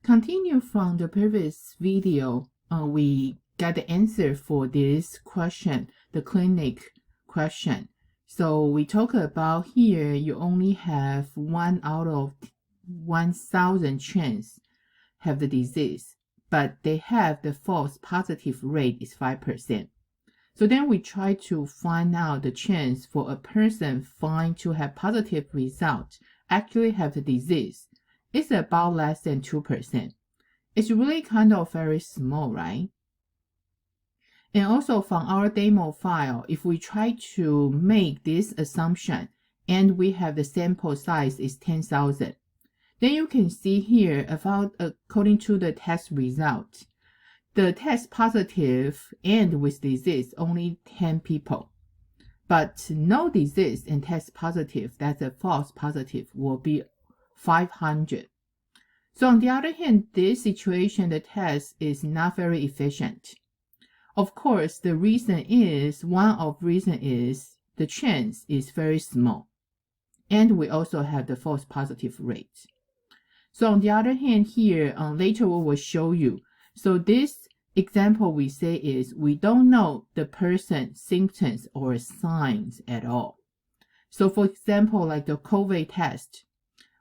Continue from the previous video, we got the answer for this question, the clinic question. So we talk about here, you only have 1 out of 1,000 chance have the disease, but they have the false positive rate is 5%. So then we try to find out the chance for a person find to have positive result, actually have the disease. It's about less than 2%. It's really kind of very small, right? And also from our demo file, if we try to make this assumption and we have the sample size is 10,000, then you can see here about according to the test result, the test positive and with disease only 10 people, but no disease and test positive, that's a false positive, will be 500. So on the other hand, this situation, the test is not very efficient. Of course, the reason is, one of reason is the chance is very small. And we also have the false positive rate. So on the other hand here, later we will show you. So this example we say is, we don't know the person's symptoms or signs at all. So for example, like the COVID test,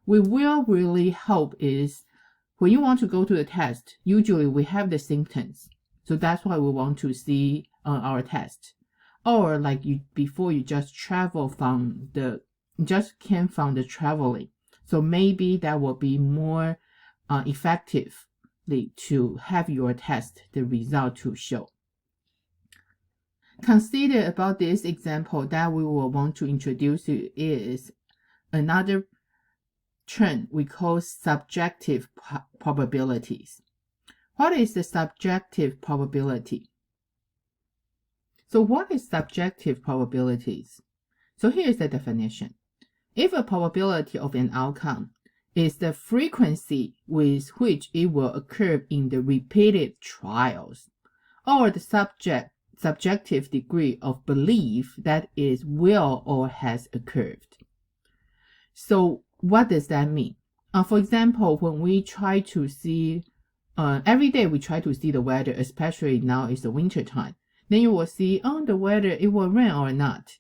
we will really hope is, when you want to go to the test, usually we have the symptoms. So that's why we want to see our test. Or like before you just travel from just came from the traveling. So maybe that will be more effectively to have your test, the result to show. Consider about this example that we will want to introduce you is another term we call subjective probabilities. What is the subjective probability? So what is subjective probabilities? So here's the definition. If a probability of an outcome is the frequency with which it will occur in the repeated trials, or the subjective degree of belief that it will or has occurred. So what does that mean? For example, when we try to see, every day we try to see the weather, especially now it's the winter time, then you will see, the weather, it will rain or not.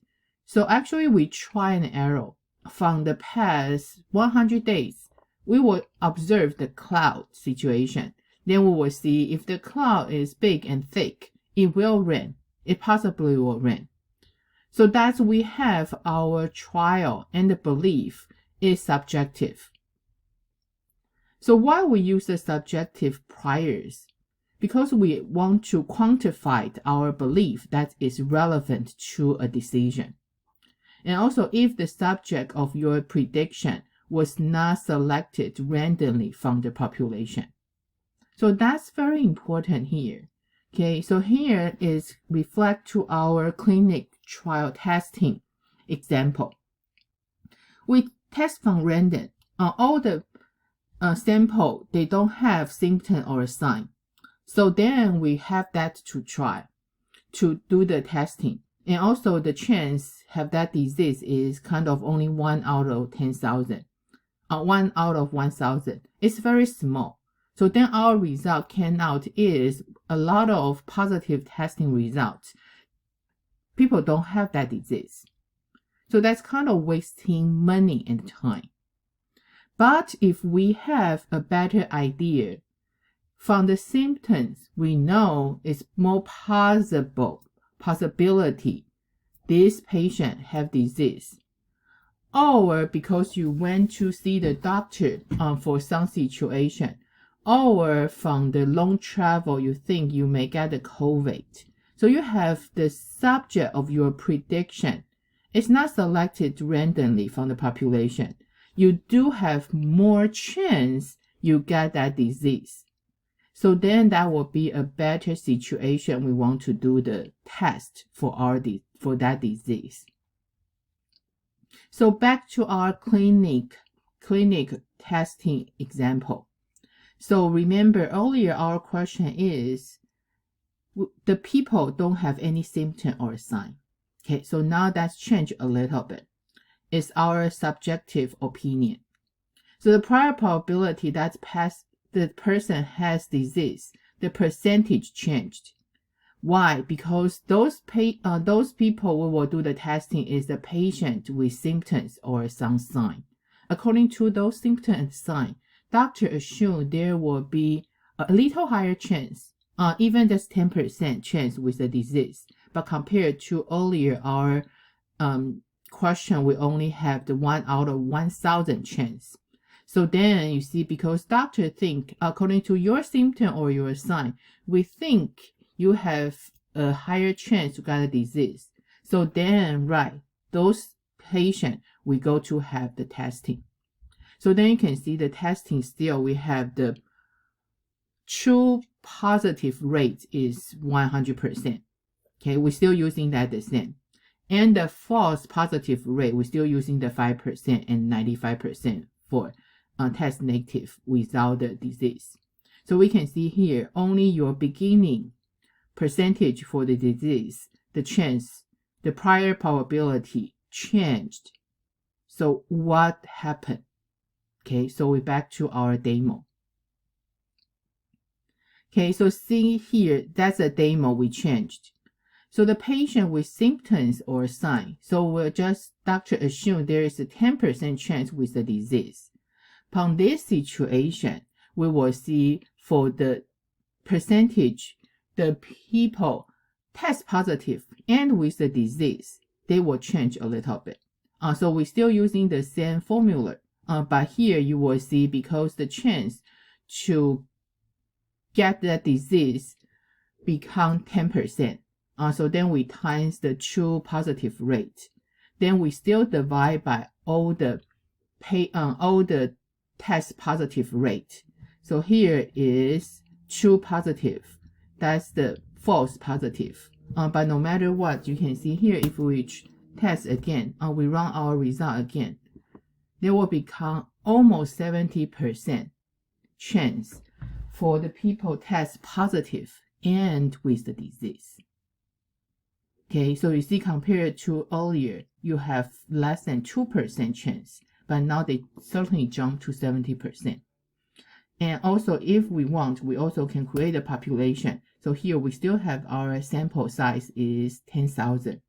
So actually we try and error. From the past 100 days, we will observe the cloud situation. Then we will see if the cloud is big and thick, it will rain. It possibly will rain. So that's we have our trial and the belief is subjective. So why we use the subjective priors? Because we want to quantify our belief that is relevant to a decision. And also if the subject of your prediction was not selected randomly from the population. So that's very important here. Okay, so here is reflect to our clinic trial testing example. We test from random. All the sample, they don't have symptom or a sign. So then we have that to try to do the testing. And also the chance have that disease is kind of only 1 out of 10,000. 1 out of 1,000. It's very small. So then our result came out is a lot of positive testing results. People don't have that disease. So that's kind of wasting money and time. But if we have a better idea, from the symptoms, we know it's more possibility this patient have disease. Or because you went to see the doctor for some situation, or from the long travel, you think you may get the COVID. So you have the subject of your prediction. It's not selected randomly from the population. You do have more chance you get that disease. So then that will be a better situation. We want to do the test for that disease. So back to our clinic testing example. So remember earlier our question is the people don't have any symptom or sign. Okay, so now that's changed a little bit. It's our subjective opinion. So the prior probability that's past the person has disease, the percentage changed. Why? Because those people we will do the testing is the patient with symptoms or some sign. According to those symptoms and signs, doctor assume there will be a little higher chance, even just 10% chance with the disease. But compared to earlier, our question, we only have the 1 out of 1,000 chance. So then you see, because doctor think, according to your symptom or your sign, we think you have a higher chance to get a disease. So then, right, those patients, we go to have the testing. So then you can see the testing still, we have the true positive rate is 100%. Okay, we're still using that the same. And the false positive rate, we're still using the 5% and 95% for test negative without the disease. So we can see here, only your beginning percentage for the disease, the chance, the prior probability changed. So what happened? Okay, so we're back to our demo. Okay, so see here, that's a demo we changed. So the patient with symptoms or sign, so we'll just, doctor assume there is a 10% chance with the disease. Upon this situation, we will see for the percentage, the people test positive and with the disease, they will change a little bit. So we're still using the same formula, but here you will see because the chance to get that disease become 10%. So then we times the true positive rate. Then we still divide by all the test positive rate. So here is true positive. That's the false positive. But no matter what, you can see here, if we test again, we run our result again, there will become almost 70% chance for the people test positive and with the disease. Okay, so you see, compared to earlier, you have less than 2% chance, but now they certainly jump to 70%. And also, if we want, we also can create a population. So here we still have our sample size is 10,000.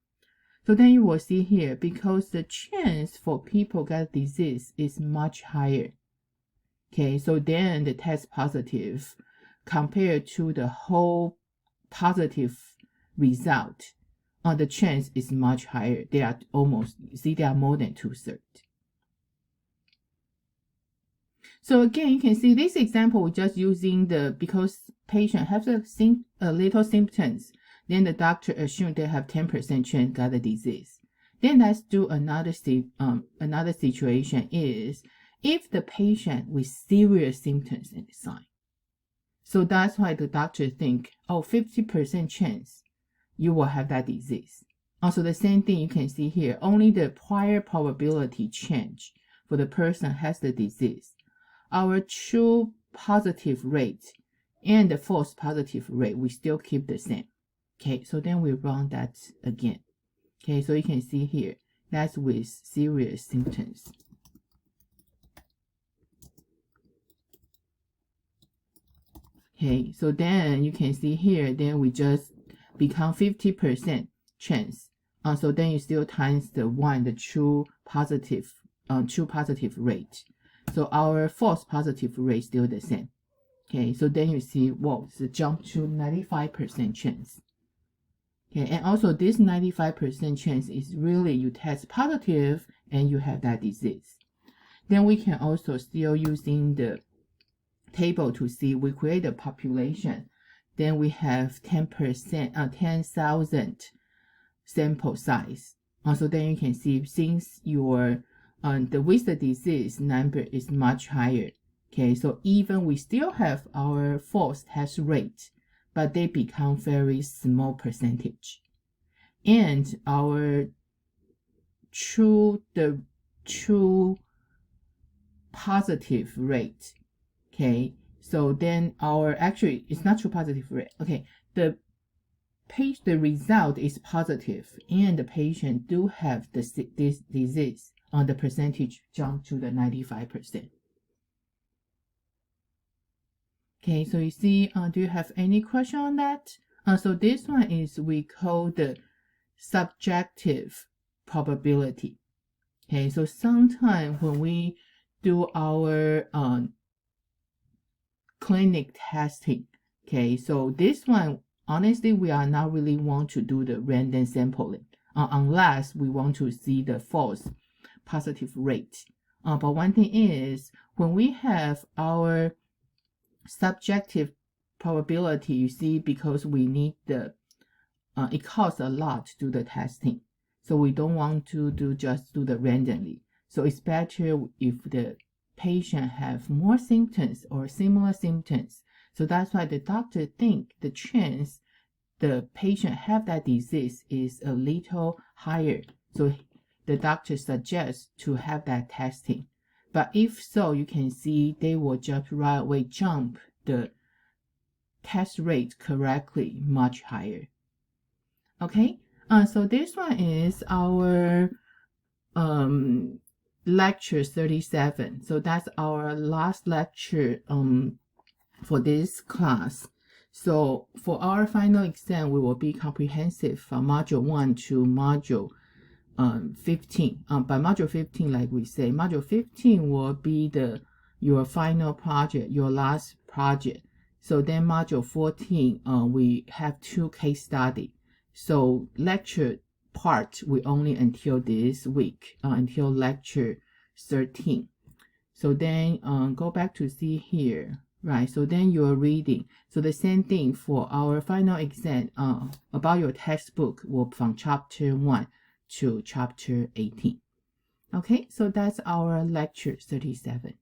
So then you will see here, because the chance for people get disease is much higher. Okay, so then the test positive compared to the whole positive result, the chance is much higher. They are almost, see, they are more than 2/3. So again, you can see this example, we're just using the, because patient has a little symptoms, then the doctor assumed they have 10% chance got the disease. Then let's do another situation is, if the patient with serious symptoms and sign. So that's why the doctor think, 50% chance you will have that disease. Also the same thing you can see here, only the prior probability change for the person has the disease. Our true positive rate and the false positive rate, we still keep the same. Okay, so then we run that again. Okay, so you can see here, that's with serious symptoms. Okay, so then you can see here, then we just become 50% chance. So then you still times the 1, the true positive rate. So our false positive rate still the same. Okay, so then you see, whoa, it's a jump to 95% chance. Okay, and also this 95% chance is really you test positive and you have that disease. Then we can also still using the table to see, we create a population, then we have 10,000 sample size. Also then you can see, since your the with the disease number is much higher. Okay, so even we still have our false test rate, but they become very small percentage. And our true positive rate. Okay, so then our, actually it's not true positive rate. Okay, the result is positive and the patient do have this disease, the percentage jump to the 95%. Okay, so you see, do you have any question on that? So this one is we call the subjective probability. Okay, so sometimes when we do our clinic testing, okay, so this one, honestly, we are not really want to do the random sampling unless we want to see the false positive rate. But one thing is, when we have our subjective probability, you see, because we need the, it costs a lot to do the testing. So we don't want to just do the randomly. So it's better if the patient have more symptoms or similar symptoms. So that's why the doctor think the chance the patient have that disease is a little higher. So the doctor suggests to have that testing. But if so, you can see they will just right away jump the test rate correctly much higher. Okay, so this one is our lecture 37. So that's our last lecture for this class. So for our final exam, we will be comprehensive from module 1 to module 15. By module 15, like we say, module 15 will be your final project, your last project. So then module 14, we have 2 case study. So lecture part, we only until this week, until lecture 13. So then go back to see here, right? So then you're reading. So the same thing for our final exam about your textbook will from chapter 1 to chapter 18. Okay, so that's our lecture 37.